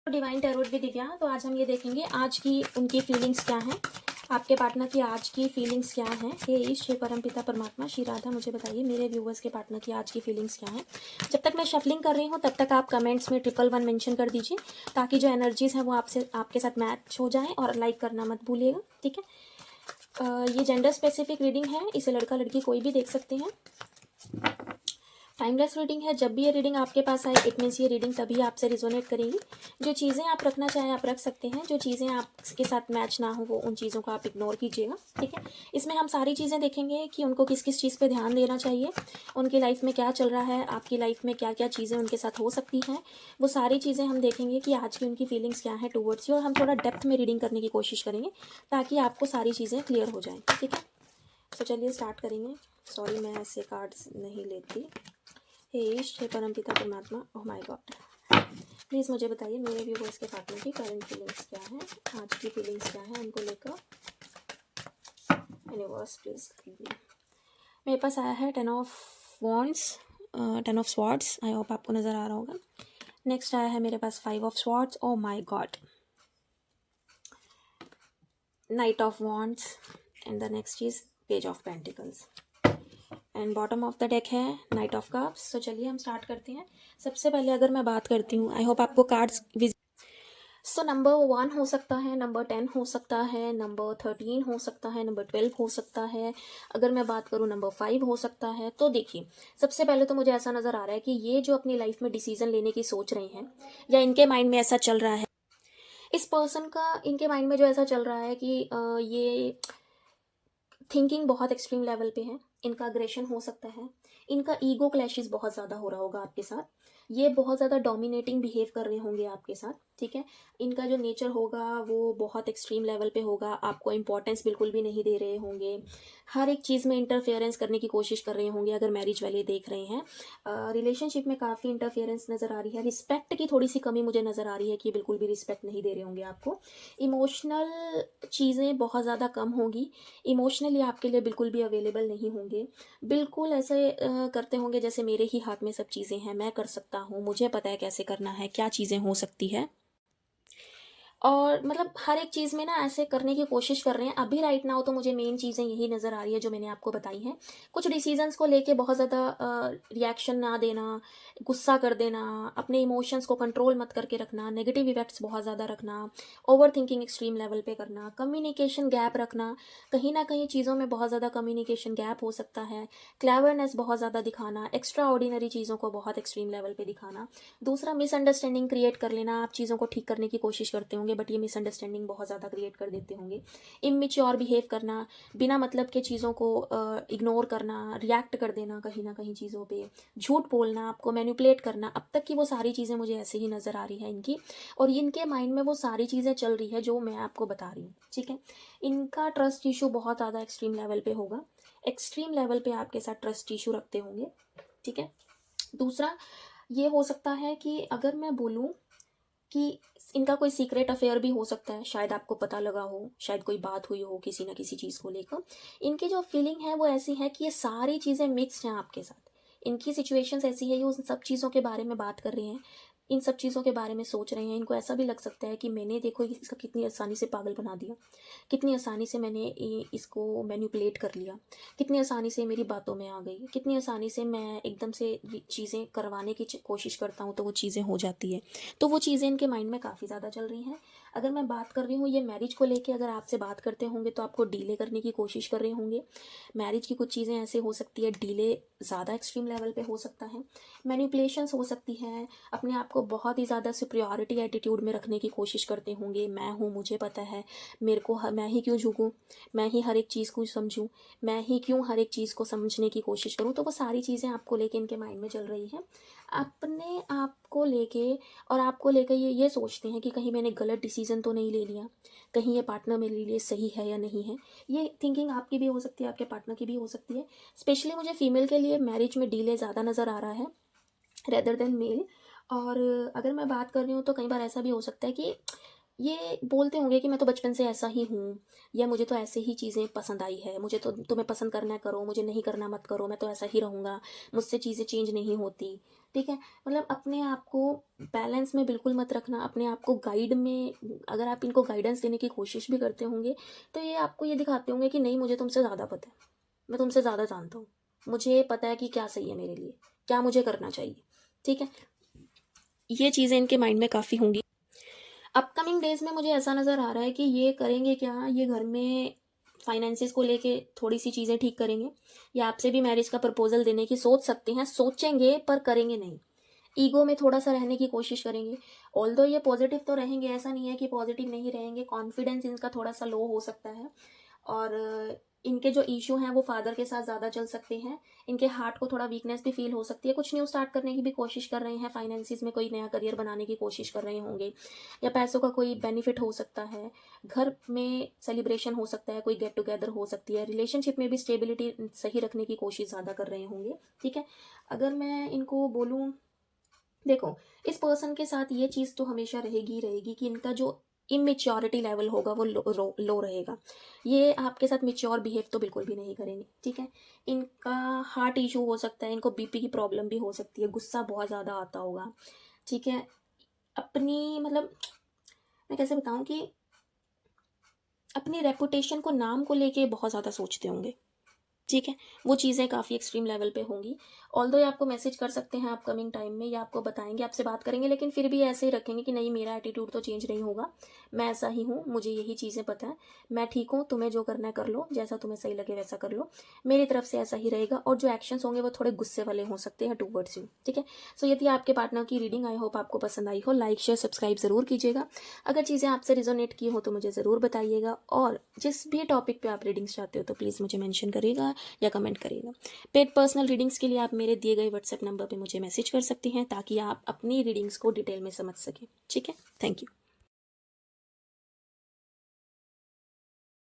Divine tarot भी दिव्या। तो आज हम ये देखेंगे आज की उनकी फीलिंग्स क्या हैं, आपके पार्टनर की आज की फीलिंग्स क्या हैं। हे ईश, हे परमपिता परमात्मा, श्री राधा, मुझे बताइए मेरे व्यूवर्स के पार्टनर की आज की फीलिंग्स क्या हैं। जब तक मैं शफलिंग कर रही हूँ तब तक आप कमेंट्स में 111 मेंशन कर दीजिए, ताकि जो एनर्जीज हैं वो आपसे आपके साथ मैच हो जाएं, और लाइक करना मत भूलिएगा, ठीक है। ये जेंडर स्पेसिफिक रीडिंग है, इसे लड़का लड़की कोई भी देख सकते हैं। टाइमलेस रीडिंग है। जब भी ये रीडिंग आपके पास आए इट मीन्स ये रीडिंग तभी आपसे रिजोनेट करेंगी। जो चीज़ें आप रखना चाहें आप रख सकते हैं, जो चीज़ें आपके साथ मैच ना हो वो उन चीज़ों को आप इग्नोर कीजिएगा, ठीक है। इसमें हम सारी चीज़ें देखेंगे कि उनको किस किस चीज़ पे ध्यान देना चाहिए, उनकी लाइफ में क्या चल रहा है, आपकी लाइफ में क्या क्या चीज़ें उनके साथ हो सकती हैं, वो सारी चीज़ें हम देखेंगे कि आज की उनकी फीलिंग्स क्या है टूवर्ड्स यू। और हम थोड़ा डेप्थ में रीडिंग करने की कोशिश करेंगे ताकि आपको सारी चीज़ें क्लियर हो जाएँ, ठीक है। तो चलिए स्टार्ट करेंगे। सॉरी मैं ऐसे कार्ड्स नहीं लेती। हे ईश, हे परमपिता परमात्मा, ओह माय गॉड, प्लीज़ मुझे बताइए मेरे व्यूवर्स के पार्टनर की करंट फीलिंग्स क्या है, आज की फीलिंग्स क्या है उनको लेकर। यूनिवर्स प्लीज मेरे पास आया है 10 of wands, 10 of swords, I hope आपको नज़र आ रहा होगा। नेक्स्ट आया है मेरे पास 5 of swords, oh my God, night of wands, and the next is page of pentacles, and bottom of the deck है नाइट ऑफ कप्स। तो चलिए हम स्टार्ट करते हैं। सबसे पहले अगर मैं बात करती हूँ, आई होप आपको कार्ड्स सो नंबर 1 हो सकता है, नंबर 10 हो सकता है, नंबर 13 हो सकता है, नंबर 12 हो सकता है, अगर मैं बात करूँ नंबर 5 हो सकता है। तो देखिए, सबसे पहले तो मुझे ऐसा नज़र आ रहा है कि ये जो अपनी लाइफ में डिसीजन लेने की सोच रहे हैं या इनके माइंड में ऐसा चल रहा है, इस पर्सन का इनके माइंड में जो ऐसा चल रहा है कि ये थिंकिंग बहुत एक्सट्रीम लेवल पे है, इनका अग्रेशन हो सकता है, इनका ईगो क्लैशेस बहुत ज़्यादा हो रहा होगा आपके साथ, ये बहुत ज़्यादा डोमिनेटिंग बिहेव कर रहे होंगे आपके साथ, ठीक है। इनका जो नेचर होगा वो बहुत एक्सट्रीम लेवल पे होगा, आपको इंपॉर्टेंस बिल्कुल भी नहीं दे रहे होंगे, हर एक चीज़ में इंटरफेरेंस करने की कोशिश कर रहे होंगे। अगर मैरिज वाले देख रहे हैं, रिलेशनशिप में काफ़ी इंटरफेरेंस नज़र आ रही है, रिस्पेक्ट की थोड़ी सी कमी मुझे नज़र आ रही है कि बिल्कुल भी रिस्पेक्ट नहीं दे रहे होंगे आपको। इमोशनल चीज़ें बहुत ज़्यादा कम होंगी, इमोशनली आपके लिए बिल्कुल भी अवेलेबल नहीं होंगे, बिल्कुल ऐसे करते होंगे जैसे मेरे ही हाथ में सब चीज़ें हैं, मैं कर सकता हूँ, मुझे पता है कैसे करना है, क्या चीज़ें हो सकती है, और मतलब हर एक चीज़ में ना ऐसे करने की कोशिश कर रहे हैं। अभी राइट नाउ तो मुझे मेन चीज़ें यही नज़र आ रही है जो मैंने आपको बताई हैं। कुछ डिसीजंस को लेके बहुत ज़्यादा रिएक्शन ना देना, गुस्सा कर देना, अपने इमोशंस को कंट्रोल मत करके रखना, नेगेटिव इफेक्ट्स बहुत ज़्यादा रखना, ओवर थिंकिंग एक्सट्रीम लेवल पे करना, कम्युनिकेशन गैप रखना, कहीं ना कहीं चीज़ों में बहुत ज़्यादा कम्युनिकेशन गैप हो सकता है, क्लेवरनेस बहुत ज़्यादा दिखाना, एक्स्ट्रा ऑर्डिनरी चीज़ों को बहुत एक्सट्रीम लेवल पे दिखाना। दूसरा, मिसअंडरस्टैंडिंग क्रिएट कर लेना, आप चीज़ों को ठीक करने की कोशिश करते होंगे बट ये मिसअंडरस्टैंडिंग बहुत ज़्यादा क्रिएट कर देते होंगे। इमेच्योर बिहेव करना, बिना मतलब के चीज़ों को इग्नोर करना, रिएक्ट कर देना कहीं ना कहीं चीज़ों पे, झूठ बोलना, आपको मैनिपुलेट करना, अब तक की वो सारी चीज़ें मुझे ऐसे ही नज़र आ रही है इनकी, और इनके माइंड में वो सारी चीज़ें चल रही है जो मैं आपको बता रही हूँ, ठीक है। इनका ट्रस्ट इशू बहुत ज़्यादा एक्सट्रीम लेवल पे होगा, एक्सट्रीम लेवल पे आपके साथ ट्रस्ट इशू रखते होंगे, ठीक है। दूसरा, ये हो सकता है कि अगर मैं बोलूँ कि इनका कोई सीक्रेट अफेयर भी हो सकता है, शायद आपको पता लगा हो, शायद कोई बात हुई हो किसी ना किसी चीज़ को लेकर। इनकी जो फीलिंग है वो ऐसी है कि ये सारी चीज़ें मिक्स्ड हैं आपके साथ, इनकी सिचुएशंस ऐसी है, ये उन सब चीज़ों के बारे में बात कर रहे हैं, इन सब चीज़ों के बारे में सोच रहे हैं। इनको ऐसा भी लग सकता है कि मैंने देखो इसका कितनी आसानी से पागल बना दिया, कितनी आसानी से मैंने इसको मैनिपुलेट कर लिया, कितनी आसानी से मेरी बातों में आ गई, कितनी आसानी से मैं एकदम से चीज़ें करवाने की कोशिश करता हूँ तो वो चीज़ें हो जाती है। तो वो चीज़ें इनके माइंड में काफ़ी ज़्यादा चल रही हैं। अगर मैं बात कर रही हूँ ये मैरिज को लेके, अगर आपसे बात करते होंगे तो आपको डीले करने की कोशिश कर रहे होंगे। मैरिज की कुछ चीज़ें ऐसे हो सकती है, डीले ज़्यादा एक्सट्रीम लेवल पे हो सकता है, मैनिपुलेशंस हो सकती है, अपने आप को बहुत ही ज़्यादा सुपरियॉरिटी एटीट्यूड में रखने की कोशिश करते होंगे, मैं हूँ, मुझे पता है, मेरे को मैं ही क्यों झुकूँ, मैं ही हर एक चीज़ को समझूँ, मैं ही क्यों हर एक चीज़ को समझने की कोशिश करूँ। तो वो सारी चीज़ें आपको लेके इनके माइंड में चल रही हैं, अपने आप को लेके, और आपको लेकर ये सोचते हैं कि कहीं मैंने गलत डिसीजन तो नहीं ले लिया, कहीं ये पार्टनर मेरे लिए सही है या नहीं है। ये थिंकिंग आपकी भी हो सकती है, आपके पार्टनर की भी हो सकती है। स्पेशली मुझे फीमेल के लिए मैरिज में डीले ज़्यादा नज़र आ रहा है रेदर देन मेल। और अगर मैं बात कर रही हूँ तो कई बार ऐसा भी हो सकता है कि ये बोलते होंगे कि मैं तो बचपन से ऐसा ही हूँ, या मुझे तो ऐसे ही चीज़ें पसंद आई है, मुझे तो, तुम्हें पसंद करना है करो, मुझे नहीं करना मत करो, मैं तो ऐसा ही रहूँगा, मुझसे चीज़ें चेंज नहीं होती। ठीक है, मतलब अपने आप को बैलेंस में बिल्कुल मत रखना, अपने आप को गाइड में, अगर आप इनको गाइडेंस देने की कोशिश भी करते होंगे तो ये आपको ये दिखाते होंगे कि नहीं, मुझे तुमसे ज़्यादा पता है, मैं तुमसे ज़्यादा जानता हूँ, मुझे पता है कि क्या सही है मेरे लिए, क्या मुझे करना चाहिए। ठीक है, ये चीज़ें इनके माइंड में काफ़ी होंगी। अपकमिंग डेज में मुझे ऐसा नज़र आ रहा है कि ये करेंगे क्या, ये घर में फाइनेंसिस को लेके थोड़ी सी चीज़ें ठीक करेंगे, या आपसे भी मैरिज का प्रपोजल देने की सोच सकते हैं, सोचेंगे पर करेंगे नहीं। ईगो में थोड़ा सा रहने की कोशिश करेंगे। ऑल्दो ये पॉजिटिव तो रहेंगे, ऐसा नहीं है कि पॉजिटिव नहीं रहेंगे, कॉन्फिडेंस इनका थोड़ा सा लो हो सकता है, और इनके जो इशू हैं वो फादर के साथ ज़्यादा चल सकते हैं, इनके हार्ट को थोड़ा वीकनेस भी फील हो सकती है, कुछ न्यू स्टार्ट करने की भी कोशिश कर रहे हैं, फाइनेंसिस में कोई नया करियर बनाने की कोशिश कर रहे होंगे, या पैसों का कोई बेनिफिट हो सकता है, घर में सेलिब्रेशन हो सकता है, कोई गेट टुगेदर हो सकती है, रिलेशनशिप में भी स्टेबिलिटी सही रखने की कोशिश ज़्यादा कर रहे होंगे। ठीक है, अगर मैं इनको बोलूँ, देखो, इस पर्सन के साथ ये चीज़ तो हमेशा रहेगी ही रहेगी कि इनका जो इमेच्योरिटी लेवल होगा वो लो रहेगा। ये आपके साथ मेच्योर बिहेव तो बिल्कुल भी नहीं करेंगे। ठीक है, इनका हार्ट इशू हो सकता है, इनको बीपी की प्रॉब्लम भी हो सकती है, गुस्सा बहुत ज़्यादा आता होगा। ठीक है, अपनी, मतलब मैं कैसे बताऊँ कि अपनी रेपुटेशन को, नाम को लेके बहुत ज़्यादा सोचते होंगे। ठीक है, वो चीज़ें काफ़ी एक्सट्रीम लेवल पे होंगी। ऑल्दो ये आपको मैसेज कर सकते हैं अपकमिंग टाइम में, या आपको बताएँगे, आपसे बात करेंगे, लेकिन फिर भी ऐसे ही रखेंगे कि नहीं, मेरा एटीट्यूड तो चेंज नहीं होगा, मैं ऐसा ही हूँ, मुझे यही चीज़ें पता है, मैं ठीक हूँ, तुम्हें जो करना है कर लो, जैसा तुम्हें सही लगे वैसा कर लो, मेरी तरफ से ऐसा ही रहेगा, और जो एक्शंस होंगे वो थोड़े गुस्से वाले हो सकते हैं टूवर्ड्स यू। ठीक है, सो ये थी आपके पार्टनर की रीडिंग, आई होप आपको पसंद आई हो। लाइक शेयर सब्सक्राइब ज़रूर कीजिएगा। अगर चीज़ें आपसे रिजोनेट की हो तो मुझे ज़रूर बताइएगा, और जिस भी टॉपिक पे आप रीडिंग्स चाहते हो तो प्लीज़ मुझे मेंशन करिएगा या कमेंट करिएगा। पेड पर्सनल रीडिंग्स के लिए आप मेरे दिए गए व्हाट्सएप नंबर पे मुझे मैसेज कर सकती हैं, ताकि आप अपनी रीडिंग्स को डिटेल में समझ सकें। ठीक है, थैंक यू।